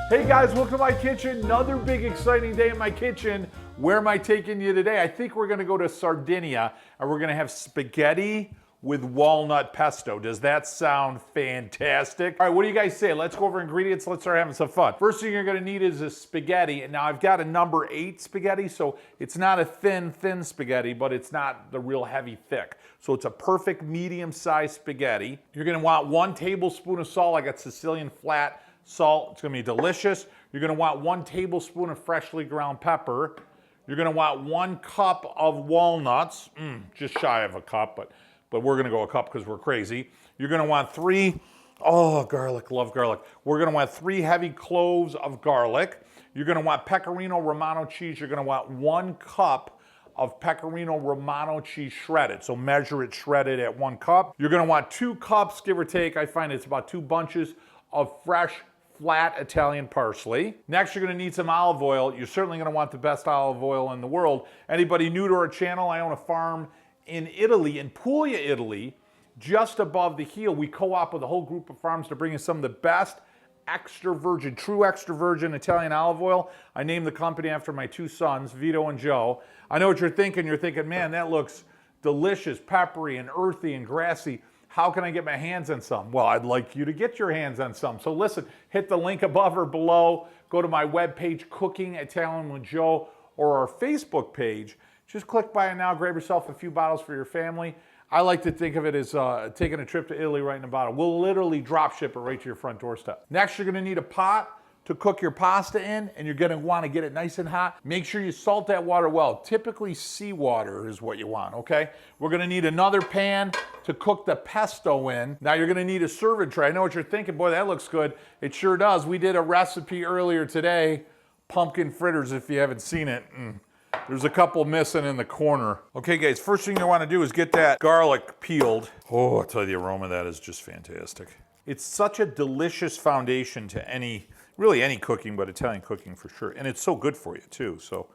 Hey guys, welcome to my kitchen. Another big exciting day in my kitchen. Where am I taking you today? I think we're gonna go to Sardinia and we're gonna have spaghetti with walnut pesto. Does that sound fantastic? All right, what do you guys say? Let's go over ingredients. Let's start having some fun. First thing you're gonna need is a spaghetti. And now I've got a number 8 spaghetti, so it's not a thin spaghetti, but it's not the real heavy thick. So it's a perfect medium-sized spaghetti. You're gonna want 1 tablespoon of salt. I got Sicilian flat salt. It's gonna be delicious. You're gonna want 1 tablespoon of freshly ground pepper. You're gonna want 1 cup of walnuts, just shy of a cup, but we're gonna go a cup because we're crazy. You're gonna want 3, garlic, love garlic. We're gonna want 3 heavy cloves of garlic. You're gonna want Pecorino Romano cheese. You're gonna want 1 cup of Pecorino Romano cheese shredded. So measure it shredded at 1 cup. You're gonna want 2 cups, give or take, I find it's about 2 bunches of fresh flat Italian parsley. Next, you're gonna need some olive oil. You're certainly gonna want the best olive oil in the world. Anybody new to our channel, I own a farm in Italy, in Puglia, Italy, just above the heel. We co-op with a whole group of farms to bring in some of the best extra virgin, true extra virgin Italian olive oil. I named the company after my 2 sons, Vito and Joe. I know what you're thinking. You're thinking, man, that looks delicious, peppery and earthy and grassy. How can I get my hands on some? Well, I'd like you to get your hands on some. So listen, hit the link above or below. Go to my webpage, Cooking Italian with Joe, or our Facebook page. Just click by it now, grab yourself a few bottles for your family. I like to think of it as taking a trip to Italy right in a bottle. We'll literally drop ship it right to your front doorstep. Next, you're gonna need a pot to cook your pasta in, and you're gonna wanna get it nice and hot. Make sure you salt that water well. Typically, seawater is what you want, okay? We're gonna need another pan to cook the pesto in. Now you're gonna need a serving tray. I know what you're thinking, boy, that looks good. It sure does. We did a recipe earlier today, pumpkin fritters, if you haven't seen it. There's a couple missing in the corner. Okay, guys, first thing you want to do is get that garlic peeled. Oh, I'll tell you, the aroma of that is just fantastic. It's such a delicious foundation to really any cooking, but Italian cooking for sure. And it's so good for you too. So,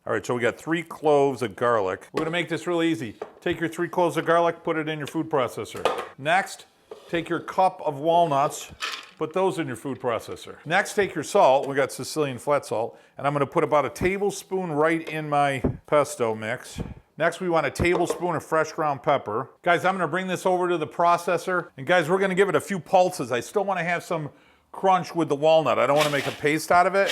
all right, so we got 3 cloves of garlic. We're gonna make this real easy. Take your 3 cloves of garlic, put it in your food processor. Next, take your cup of walnuts, put those in your food processor. Next, take your salt. We got Sicilian flat salt. And I'm gonna put about a tablespoon right in my pesto mix. Next, we want a tablespoon of fresh ground pepper. Guys, I'm gonna bring this over to the processor. And guys, we're gonna give it a few pulses. I still wanna have some crunch with the walnut. I don't wanna make a paste out of it.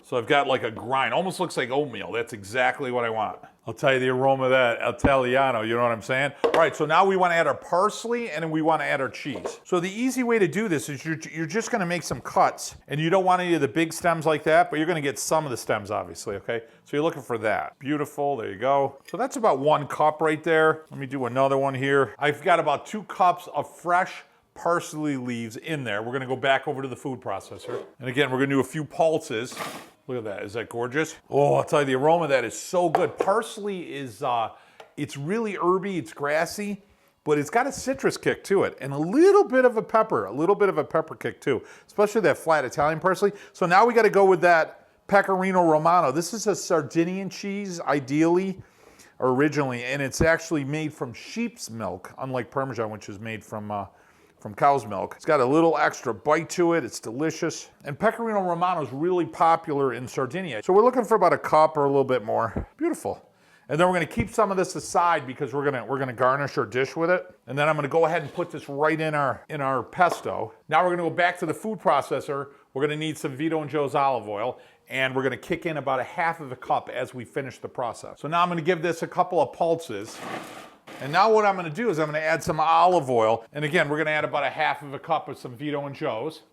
So I've got like a grind, almost looks like oatmeal. That's exactly what I want. I'll tell you the aroma of that Italiano, you know what I'm saying? All right, so now we wanna add our parsley and then we wanna add our cheese. So the easy way to do this is you're just gonna make some cuts, and you don't want any of the big stems like that, but you're gonna get some of the stems obviously, okay? So you're looking for that. Beautiful, there you go. So that's about 1 cup right there. Let me do another one here. I've got about 2 cups of fresh parsley leaves in there. We're gonna go back over to the food processor. And again, we're gonna do a few pulses. Look at that, is that gorgeous? Oh, I'll tell you, the aroma of that is so good. Parsley is, it's really herby, it's grassy, but it's got a citrus kick to it and a little bit of a pepper kick too, especially that flat Italian parsley. So now we gotta go with that Pecorino Romano. This is a Sardinian cheese, ideally, originally, and it's actually made from sheep's milk, unlike Parmesan, which is made from cow's milk. It's got a little extra bite to it. It's delicious. And Pecorino Romano is really popular in Sardinia. So we're looking for about a cup or a little bit more. Beautiful. And then we're gonna keep some of this aside because we're gonna garnish our dish with it. And then I'm gonna go ahead and put this right in our pesto. Now we're gonna go back to the food processor. We're gonna need some Vito and Joe's olive oil, and we're gonna kick in about a half of a cup as we finish the process. So now I'm gonna give this a couple of pulses. And now what I'm gonna do is I'm gonna add some olive oil. And again, we're gonna add about a half of a cup of some Vito and Joe's.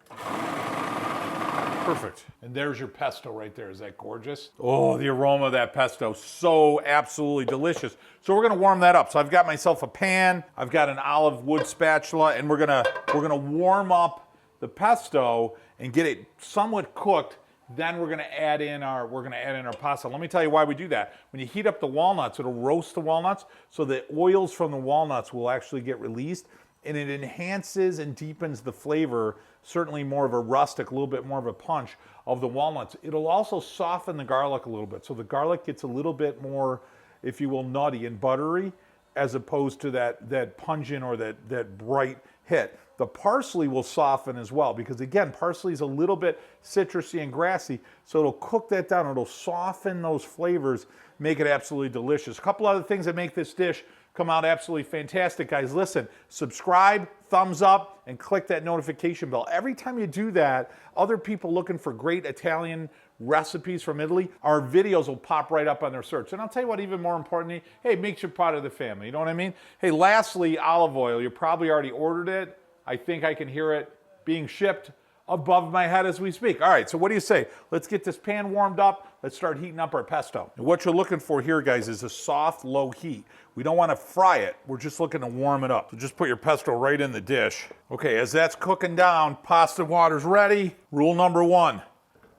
Perfect. And there's your pesto right there. Is that gorgeous? Oh, the aroma of that pesto, so absolutely delicious. So we're gonna warm that up. So I've got myself a pan, I've got an olive wood spatula, and we're gonna warm up the pesto and get it somewhat cooked. Then we're gonna add in our pasta. Let me tell you why we do that. When you heat up the walnuts, it'll roast the walnuts, so the oils from the walnuts will actually get released, and it enhances and deepens the flavor, certainly more of a rustic, a little bit more of a punch of the walnuts. It'll also soften the garlic a little bit, so the garlic gets a little bit more, if you will, nutty and buttery. as opposed to that pungent or that bright hit. The parsley will soften as well because, again, parsley is a little bit citrusy and grassy, so it'll cook that down. It'll soften those flavors, make it absolutely delicious. A couple other things that make this dish come out absolutely fantastic, guys. Listen, subscribe, thumbs up, and click that notification bell. Every time you do that, other people looking for great Italian recipes from Italy, our videos will pop right up on their search. And I'll tell you what, even more importantly, hey, it makes you part of the family. You know what I mean? Hey, lastly, olive oil. You probably already ordered it. I think I can hear it being shipped above my head as we speak. All right, so what do you say? Let's get this pan warmed up. Let's start heating up our pesto. And what you're looking for here, guys, is a soft, low heat. We don't want to fry it. We're just looking to warm it up. So just put your pesto right in the dish. Okay, as that's cooking down, pasta water's ready. Rule number 1,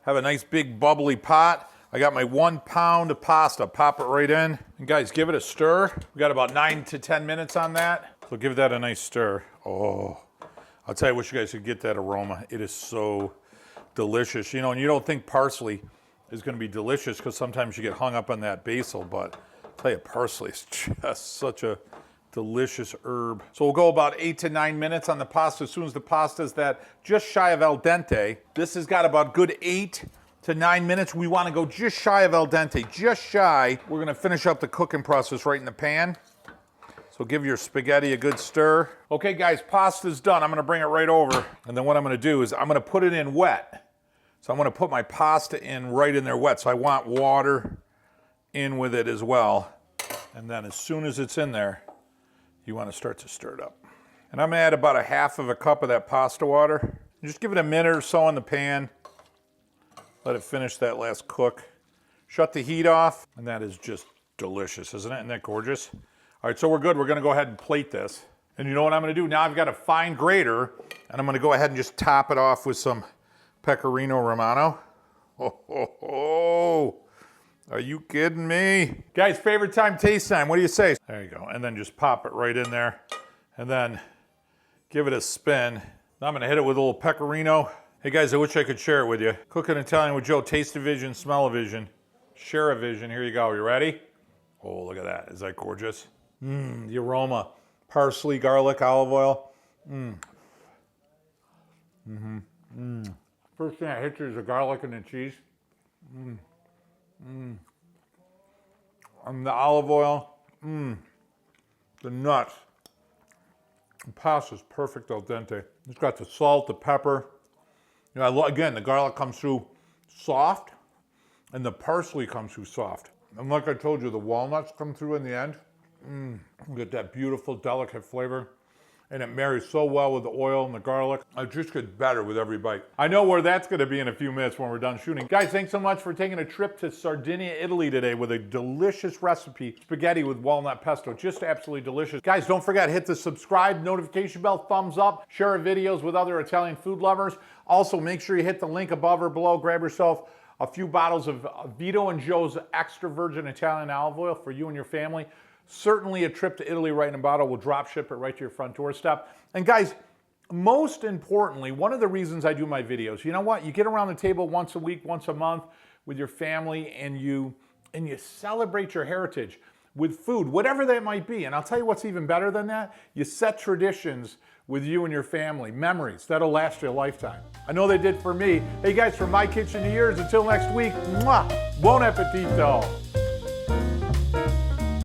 have a nice big bubbly pot. I got my 1 pound of pasta. Pop it right in. And guys, give it a stir. We got about 9 to 10 minutes on that. So give that a nice stir. Oh. I'll tell you, I wish you guys could get that aroma. It is so delicious. You know, and you don't think parsley is going to be delicious because sometimes you get hung up on that basil, but I'll tell you, parsley is just such a delicious herb. So we'll go about 8 to 9 minutes on the pasta. As soon as the pasta is that just shy of al dente, this has got about good 8 to 9 minutes. We want to go just shy of al dente, just shy. We're going to finish up the cooking process right in the pan. So give your spaghetti a good stir. Okay, guys, pasta's done. I'm gonna bring it right over. And then what I'm gonna do is I'm gonna put it in wet. So I'm gonna put my pasta in right in there wet. So I want water in with it as well. And then as soon as it's in there, you wanna start to stir it up. And I'm gonna add about a half of a cup of that pasta water. Just give it a minute or so in the pan. Let it finish that last cook. Shut the heat off. And that is just delicious, isn't it? Isn't that gorgeous? All right, so we're good. We're gonna go ahead and plate this. And you know what I'm gonna do? Now I've got a fine grater, and I'm gonna go ahead and just top it off with some Pecorino Romano. Oh, are you kidding me? Guys, favorite time, taste time. What do you say? There you go. And then just pop it right in there. And then give it a spin. Now I'm gonna hit it with a little Pecorino. Hey guys, I wish I could share it with you. Cooking Italian with Joe, taste-o-vision, smell-o-vision, share-a-vision. Here you go, you ready? Oh, look at that. Is that gorgeous? The aroma. Parsley, garlic, olive oil. First thing that hits you is the garlic and the cheese. And the olive oil. The nuts. The pasta's perfect al dente. It's got the salt, the pepper. You know, again, the garlic comes through soft, and the parsley comes through soft. And like I told you, the walnuts come through in the end. You get that beautiful, delicate flavor. And it marries so well with the oil and the garlic. It just gets better with every bite. I know where that's gonna be in a few minutes when we're done shooting. Guys, thanks so much for taking a trip to Sardinia, Italy today with a delicious recipe, spaghetti with walnut pesto. Just absolutely delicious. Guys, don't forget, hit the subscribe, notification bell, thumbs up, share our videos with other Italian food lovers. Also, make sure you hit the link above or below, grab yourself a few bottles of Vito and Joe's extra virgin Italian olive oil for you and your family. Certainly a trip to Italy right in a bottle. We'll drop ship it right to your front doorstep. And guys, most importantly, one of the reasons I do my videos, you know what? You get around the table once a week, once a month with your family, and you celebrate your heritage with food, whatever that might be. And I'll tell you what's even better than that. You set traditions with you and your family, memories that'll last you a lifetime. I know they did for me. Hey guys, from my kitchen to yours, until next week, mwah, buon appetito.